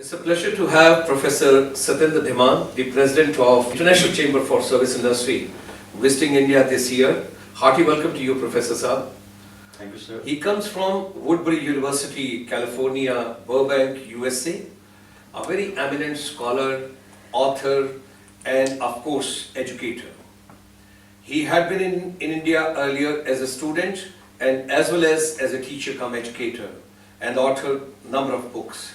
It's a pleasure to have Professor Satinder Dhiman, the President of International Chamber for Service Industry, visiting India this year. Hearty welcome to you, Professor Saab. Thank you, sir. He comes from Woodbury University, California, Burbank, USA. A very eminent scholar, author, and of course, educator. He had been in India earlier as a student and as well as a teacher come educator and authored number of books.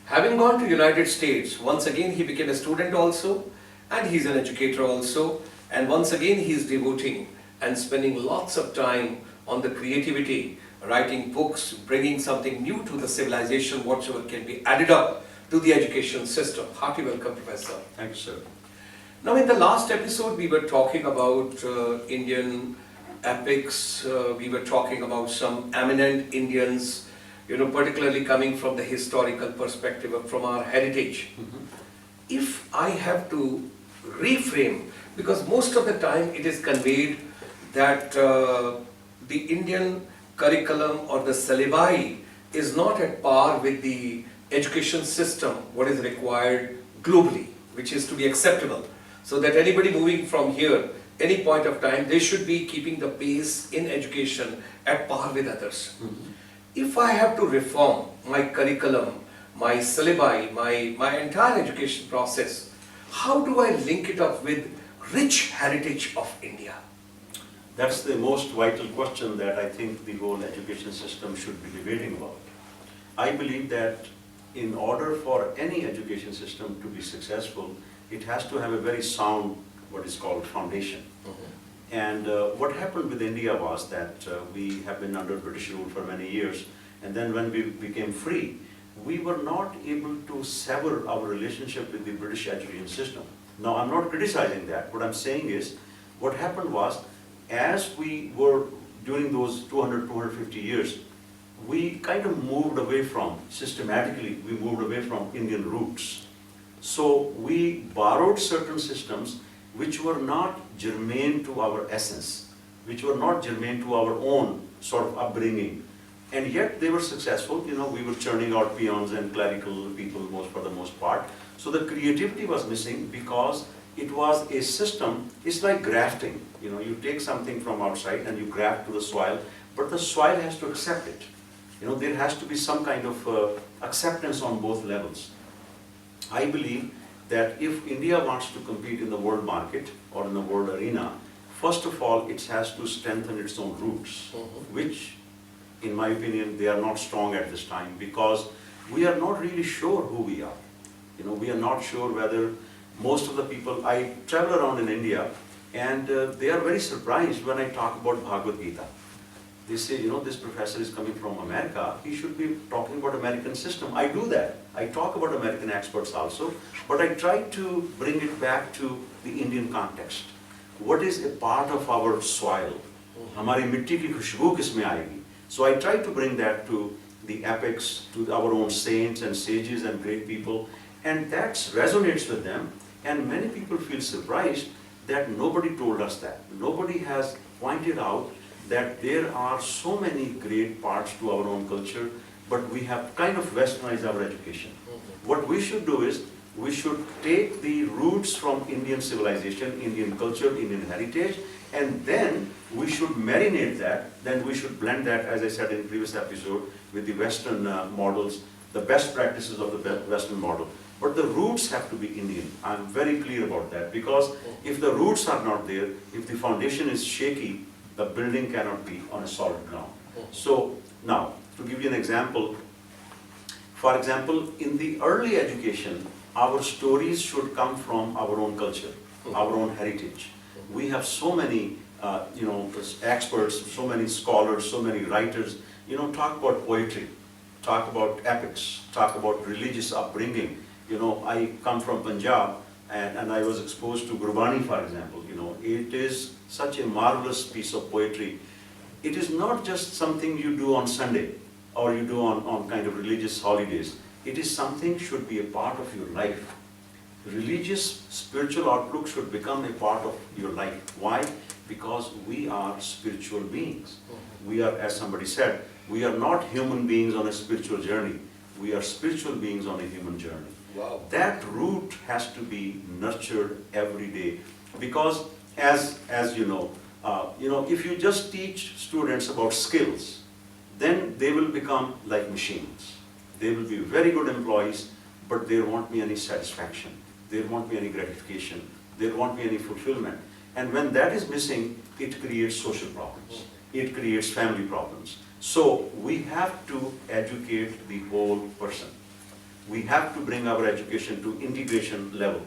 Having gone to United States, once again he became a student also, and he's an educator also, and once again he is devoting and spending lots of time on the creativity, writing books, bringing something new to the civilization, whatsoever can be added up to the education system. Hearty welcome, Professor. Thank you, sir. Now, in the last episode, we were talking about Indian epics, we were talking about some eminent Indians, particularly coming from the historical perspective, from our heritage. If I have to reframe, because most of the time it is conveyed that the Indian curriculum or the syllabi is not at par with the education system, what is required globally, which is to be acceptable. So that anybody moving from here, any point of time, they should be keeping the pace in education at par with others. If I have to reform my curriculum, my syllabi, my entire education process, how do I link it up with rich heritage of India? That's the most vital question that I think the whole education system should be debating about. I believe that in order for any education system to be successful, it has to have a very sound, what is called foundation. And what happened with India was that we have been under British rule for many years, and then when we became free, we were not able to sever our relationship with the British education system. Now, I'm not criticizing that. What I'm saying is, what happened was, as we were during those 200, 250 years, we kind of moved away from, systematically, we moved away from Indian roots. So we borrowed certain systems which were not germane to our essence, which were not germane to our own sort of upbringing. And yet they were successful. We were churning out peons and clerical people for the most part. So the creativity was missing because it was a system. It's like grafting. You take something from outside and you graft to the soil, but the soil has to accept it. There has to be some kind of acceptance on both levels. I believe that if India wants to compete in the world market or in the world arena, first of all, it has to strengthen its own roots, which, in my opinion, they are not strong at this time because we are not really sure who we are. We are not sure whether most of the people, I travel around in India and they are very surprised when I talk about Bhagavad Gita. They say, this professor is coming from America, he should be talking about American system. I do that. I talk about American experts also, but I try to bring it back to the Indian context. What is a part of our soil? Hamari mitti ki khushboo kisme aayegi? So I try to bring that to the epics, to our own saints and sages and great people, and that resonates with them, and many people feel surprised that nobody told us that. Nobody has pointed out that there are so many great parts to our own culture, but we have kind of westernized our education. What we should do is, we should take the roots from Indian civilization, Indian culture, Indian heritage, and then we should marinate that, then we should blend that, as I said in the previous episode, with the Western models, the best practices of the Western model. But the roots have to be Indian. I'm very clear about that, because if the roots are not there, if the foundation is shaky, the building cannot be on a solid ground. So now, to give you an example, for example, in the early education, our stories should come from our own culture, our own heritage. We have so many, experts, so many scholars, so many writers, talk about poetry, talk about epics, talk about religious upbringing. I come from Punjab, and I was exposed to Gurbani, for example. It is such a marvelous piece of poetry. It is not just something you do on Sunday or you do on kind of religious holidays. It is something should be a part of your life. Religious, spiritual outlook should become a part of your life. Why? Because we are spiritual beings. We are, as somebody said, we are not human beings on a spiritual journey. We are spiritual beings on a human journey. Wow. That root has to be nurtured every day, because as you know, if you just teach students about skills, then they will become like machines. They will be very good employees, but there won't be any satisfaction. There won't be any gratification. There won't be any fulfillment. And when that is missing, it creates social problems. It creates family problems. So we have to educate the whole person. We have to bring our education to integration level.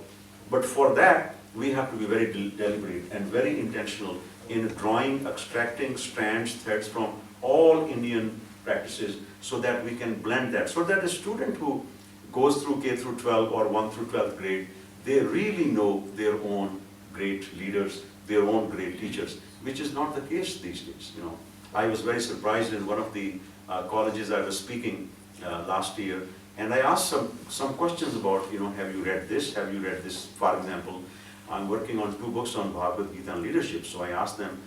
But for that, we have to be very deliberate and very intentional in drawing, extracting strands, threads from all Indian practices so that we can blend that. So that a student who goes through K through 12 or 1 through 12th grade, they really know their own great leaders, their own great teachers, which is not the case these days. I was very surprised in one of the colleges I was speaking last year, and I asked some questions about, have you read this? Have you read this? For example, I'm working on 2 books on Bhagavad Gita and leadership, so I asked them,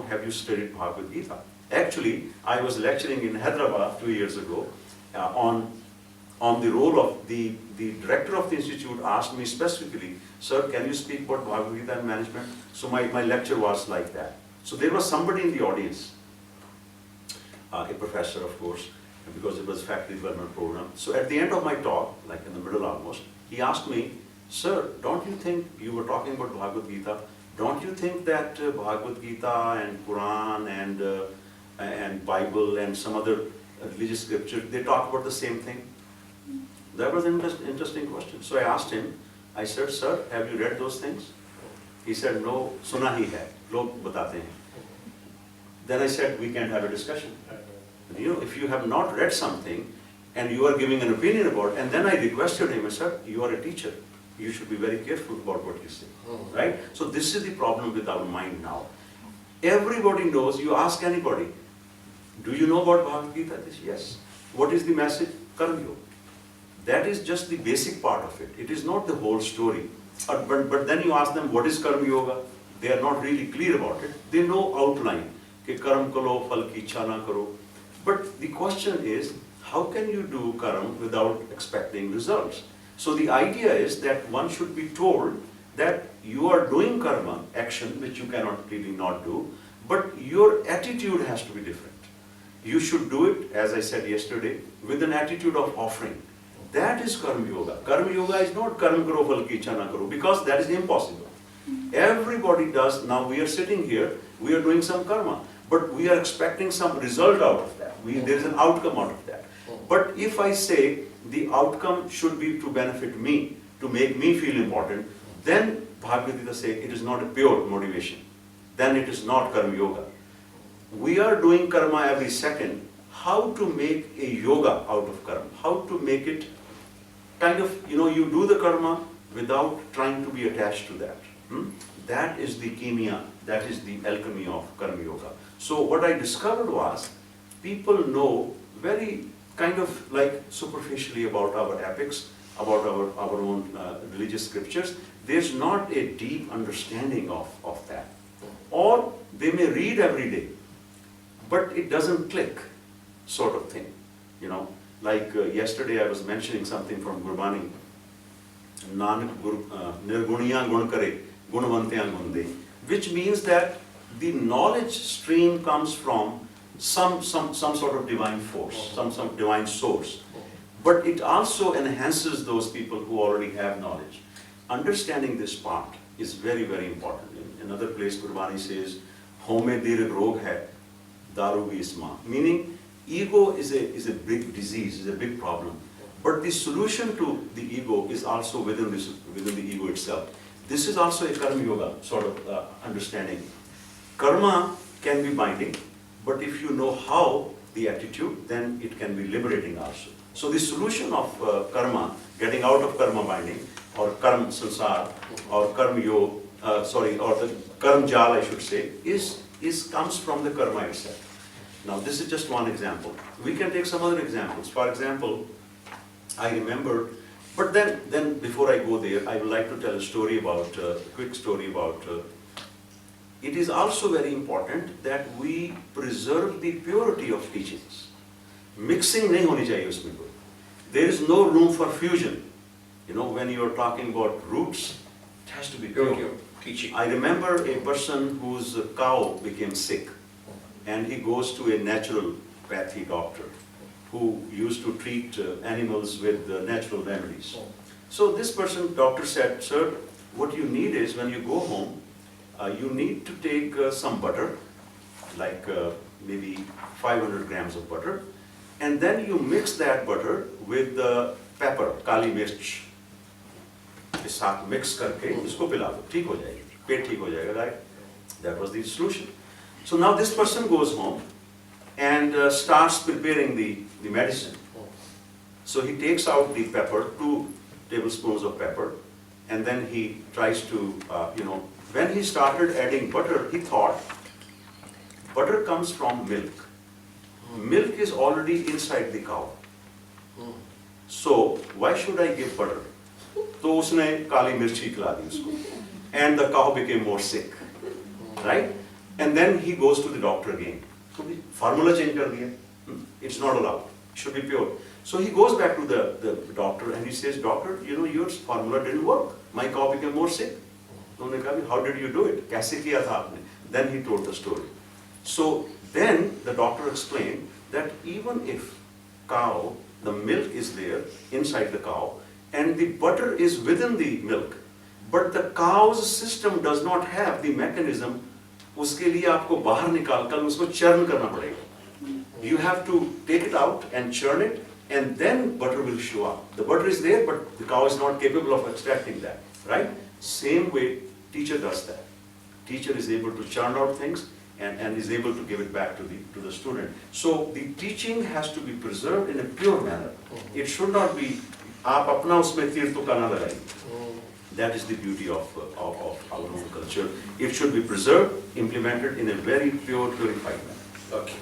have you studied Bhagavad Gita? Actually, I was lecturing in Hyderabad 2 years ago on the role of the director of the institute asked me specifically, sir, can you speak about Bhagavad Gita and management? So my lecture was like that. So there was somebody in the audience, a professor of course, because it was a faculty development program. So at the end of my talk, like in the middle almost, he asked me, sir, don't you think, you were talking about Bhagavad Gita, don't you think that Bhagavad Gita and Quran and Bible and some other religious scriptures, they talk about the same thing? That was an interesting question. So I asked him, I said, sir, have you read those things? He said, no, suna hi hai, log batate hain. Then I said, we can't have a discussion. If you have not read something and you are giving an opinion about it, and then I requested him, I said, you are a teacher. You should be very careful about what you say, right? So this is the problem with our mind now. Everybody knows, you ask anybody, do you know about Bhagavad Gita? Yes. What is the message? Karma Yoga. That is just the basic part of it. It is not the whole story. But then you ask them, what is Karma Yoga? They are not really clear about it. They know outline. Ke karam karo, phal ki ichha na karo. But the question is, how can you do karma without expecting results? So the idea is that one should be told that you are doing karma, action, which you cannot really not do, but your attitude has to be different. You should do it, as I said yesterday, with an attitude of offering. That is Karma Yoga. Karma Yoga is not Karma Karo Phal Ki Ichha Na Karo, because that is impossible. Everybody does. Now we are sitting here, we are doing some karma, but we are expecting some result out of that. There is an outcome out of that. But if I say the outcome should be to benefit me, to make me feel important, then Bhagavad Gita says it is not a pure motivation. Then it is not Karma Yoga. We are doing karma every second. How to make a yoga out of karma? How to make it kind of, you do the karma without trying to be attached to that. That is the kimia, that is the alchemy of Karma Yoga. So what I discovered was, people know very kind of like superficially about our epics, about our own religious scriptures. There's not a deep understanding of that. Or they may read every day, but it doesn't click, sort of thing. Like yesterday I was mentioning something from Gurbani, Nanak Nirguniya Gun Kare, Gunavantya Gun De, which means that the knowledge stream comes from some sort of divine force, some divine source. But it also enhances those people who already have knowledge. Understanding this part is very, very important. In another place, Gurbani says, Home dirg rog hai, daru bhi isma. Meaning, ego is a big disease, is a big problem. But the solution to the ego is also within the ego itself. This is also a Karma Yoga sort of understanding. Karma can be binding, but if you know how, the attitude, then it can be liberating also. So the solution of karma, getting out of karma binding, or karma sansar, or karma yoga, or the karma jal, I should say, comes from the karma itself. Now this is just one example. We can take some other examples. For example, I remember, but then before I go there, I would like to tell a story about, a quick story about, it is also very important that we preserve the purity of teachings. Mixing nahi honi chahiye usme koi. There is no room for fusion. You know, when you are talking about roots, it has to be pure. Your teaching. I remember a person whose cow became sick, and he goes to a naturopathy doctor who used to treat animals with natural remedies. So this person, doctor said, sir, what you need is when you go home, you need to take some butter, like maybe 500 grams of butter, and then you mix that butter with pepper, kali mirch. के साथ mix करके उसको पिला दो, ठीक हो जाएगी, पेट ठीक हो जाएगा, right? That was the solution. So now this person goes home and starts preparing the medicine. So he takes out the pepper, 2 tablespoons of pepper, and then he tries to, when he started adding butter, he thought, butter comes from milk. Milk is already inside the cow. So why should I give butter? तो उसने काली मिर्ची खिला दी उसको, and the cow became more sick, right? And then he goes to the doctor again. So the formula change कर दिया, it's not allowed, it should be pure. So he goes back to the doctor and he says, doctor, your formula didn't work. My cow became more sick. तो उन्होंने कहा, how did you do it? कैसे किया था आपने? Then he told the story. So then the doctor explained that even if cow, the milk is there inside the cow, and the butter is within the milk, but the cow's system does not have the mechanism, उसके लिए आपको बाहर निकाल कर उसको churn करना पड़ेगा. You have to take it out and churn it, and then butter will show up. The butter is there, but the cow is not capable of extracting that, right? Same way, teacher does that. Teacher is able to churn out things and is able to give it back to the student. So the teaching has to be preserved in a pure manner. It should not be आप अपना उसमें तीर तो करना लगाइए. That is the beauty of our own culture. It should be preserved, implemented in a very pure, purified manner. Okay.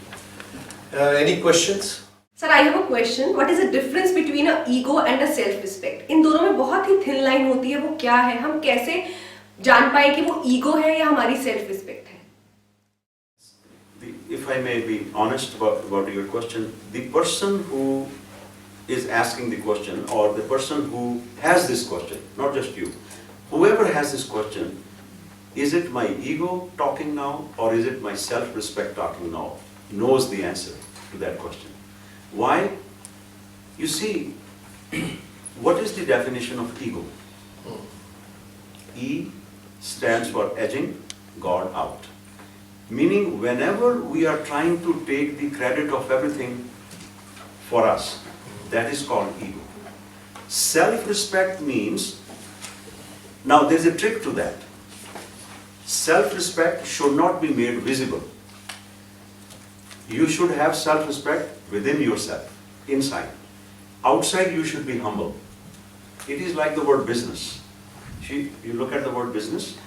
Any questions? Sir, I have a question. What is the difference between a ego and a self-respect? इन दोनों में बहुत ही thin line होती है, वो क्या है? हम कैसे जान पाए कि वो ego है या हमारी self-respect है? If I may be honest about your question, the person who is asking the question, or the person who has this question, not just you, whoever has this question, is it my ego talking now, or is it my self-respect talking now, knows the answer to that question. Why? You see, what is the definition of ego? E stands for edging God out. Meaning, whenever we are trying to take the credit of everything for us, that is called ego. Self-respect means, now there's a trick to that. Self-respect should not be made visible. You should have self-respect within yourself, inside. Outside you should be humble. It is like the word business. You look at the word business.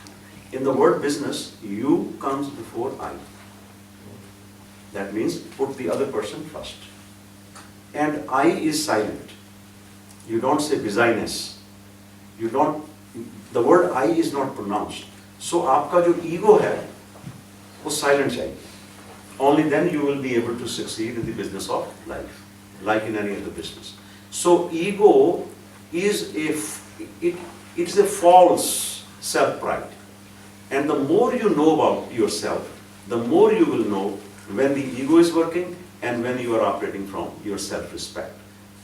In the word business, you comes before I. That means put the other person first. And I is silent. You don't say busyness. The word I is not pronounced. So आपका जो ego है, वो silent चाहिए. Only then you will be able to succeed in the business of life, like in any other business. So ego is it's a false self-pride. And the more you know about yourself, the more you will know when the ego is working and when you are operating from your self-respect.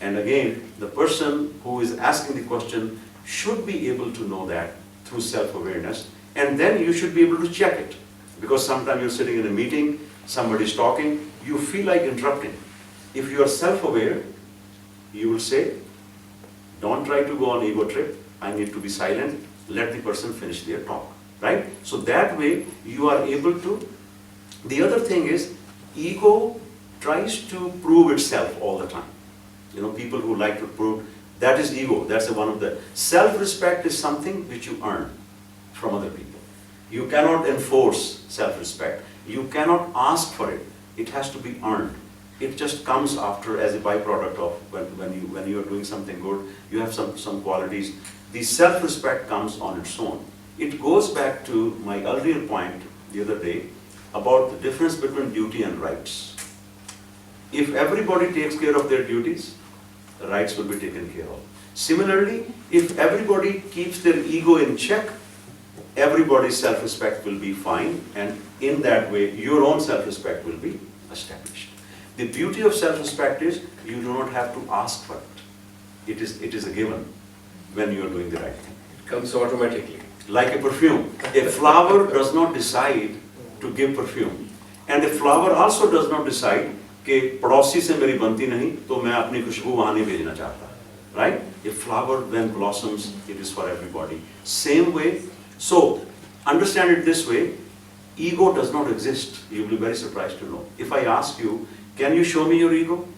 And again, the person who is asking the question should be able to know that through self-awareness, and then you should be able to check it. Because sometimes you're sitting in a meeting, somebody is talking, you feel like interrupting. If you are self-aware, you will say, don't try to go on ego trip, I need to be silent, let the person finish their talk, right? So that way you are able to. The other thing is, ego tries to prove itself all the time. You know, people who like to prove, that is ego, that's one of the. Self-respect is something which you earn from other people. You cannot enforce self-respect. You cannot ask for it. It has to be earned. It just comes after as a byproduct of when you are doing something good, you have some qualities. The self-respect comes on its own. It goes back to my earlier point the other day about the difference between duty and rights. If everybody takes care of their duties, rights will be taken care of. Similarly, if everybody keeps their ego in check, everybody's self-respect will be fine, and in that way, your own self-respect will be established. The beauty of self-respect is you do not have to ask for it. It is a given when you are doing the right thing. It comes automatically. Like a perfume. A flower does not decide to give perfume. And a flower also does not decide कि पड़ोसी से मेरी बनती नहीं तो मैं अपनी खुशबू वहाँ नहीं भेजना चाहता. Right? A flower when blossoms, it is for everybody. Same way, so understand it this way, ego does not exist. You will be very surprised to know. If I ask you, can you show me your ego?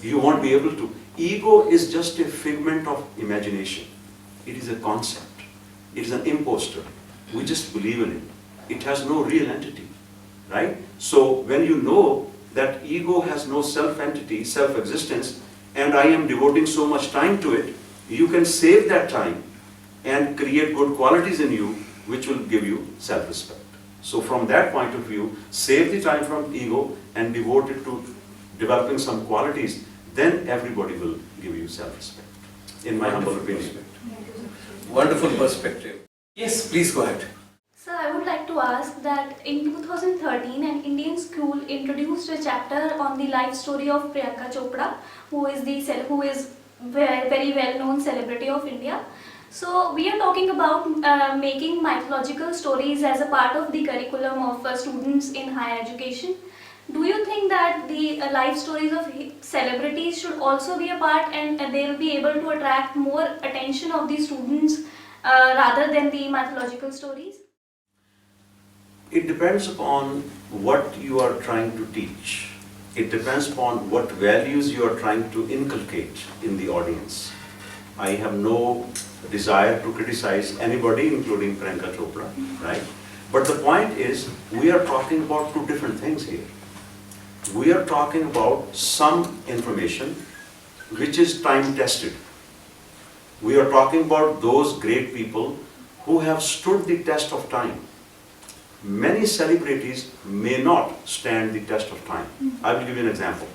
You won't be able to. Ego is just a figment of imagination. It is a concept. It is an imposter. We just believe in it. It has no real entity. Right? So when you know that ego has no self-entity, self-existence, and I am devoting so much time to it, you can save that time and create good qualities in you which will give you self-respect. So from that point of view, save the time from ego and devote it to developing some qualities, then everybody will give you self-respect, in my humble opinion. Wonderful perspective. Yes, please go ahead. Sir, I would like to ask that in 2013, an Indian school introduced a chapter on the life story of Priyanka Chopra, who is very well-known celebrity of India. So we are talking about making mythological stories as a part of the curriculum of students in higher education. Do you think that the life stories of celebrities should also be a part, and they will be able to attract more attention of the students rather than the mythological stories? It depends upon what you are trying to teach. It depends upon what values you are trying to inculcate in the audience. I have no desire to criticize anybody, including Priyanka Chopra, right? But the point is, we are talking about two different things here. We are talking about some information which is time-tested. We are talking about those great people who have stood the test of time. Many celebrities may not stand the test of time. I will give you an example.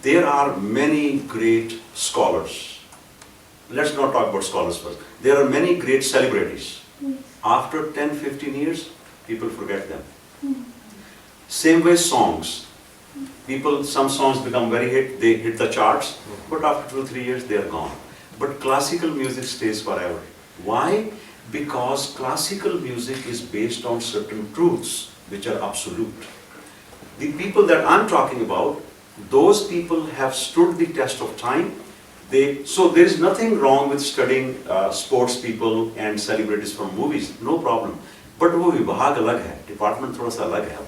There are many great scholars. Let's not talk about scholars first. There are many great celebrities. After 10-15 years, people forget them. Same way songs. Some songs become very hit, they hit the charts, but after 2-3 years they are gone. But classical music stays forever. Why? Because classical music is based on certain truths which are absolute. The people that I'm talking about, those people have stood the test of time. So there is nothing wrong with studying sports people and celebrities from movies, no problem. But वो विभाग अलग है, department थोड़ा सा अलग है वो,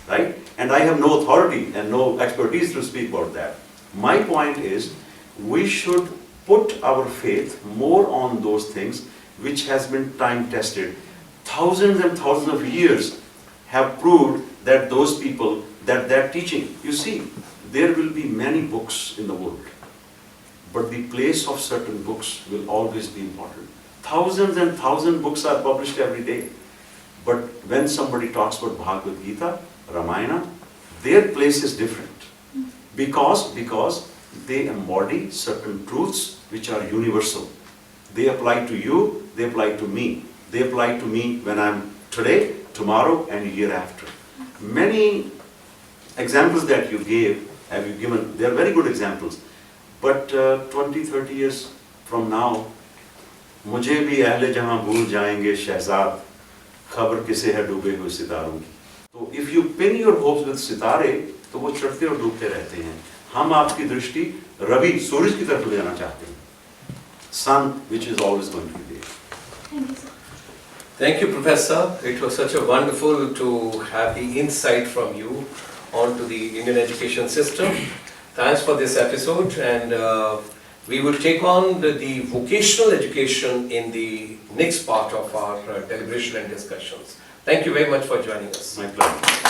right? And I have no authority and no expertise to speak about that. My point is, we should put our faith more on those things which has been time tested. Thousands and thousands of years have proved that those people, that teaching, you see, there will be many books in the world, but the place of certain books will always be important. Thousands and thousands books are published every day, but when somebody talks about Bhagavad Gita, Ramayana, their place is different. Because they embody certain truths which are universal. They apply to you, they apply to me. They apply to me when I'm today, tomorrow, and a year after. Many examples that you gave, have you given, they are very good examples. But 20-30 years from now, मुझे भी अहले जहां भूल जाएंगे शहजाद, खबर किसे है डूबे हुए सितारों की. तो if you pin your hopes with सितारे, तो वो चढ़ते और डूबते रहते हैं. हम आपकी दृष्टि रवि, सूरज की तरफ ले जाना चाहते हैं. Sun, which is always going to be there. Thank you, sir. Thank you, Professor. It was such a wonderful to have the insight from you onto the Indian education system. Thanks for this episode, and we will take on the vocational education in the next part of our deliberation and discussions. Thank you very much for joining us. My pleasure.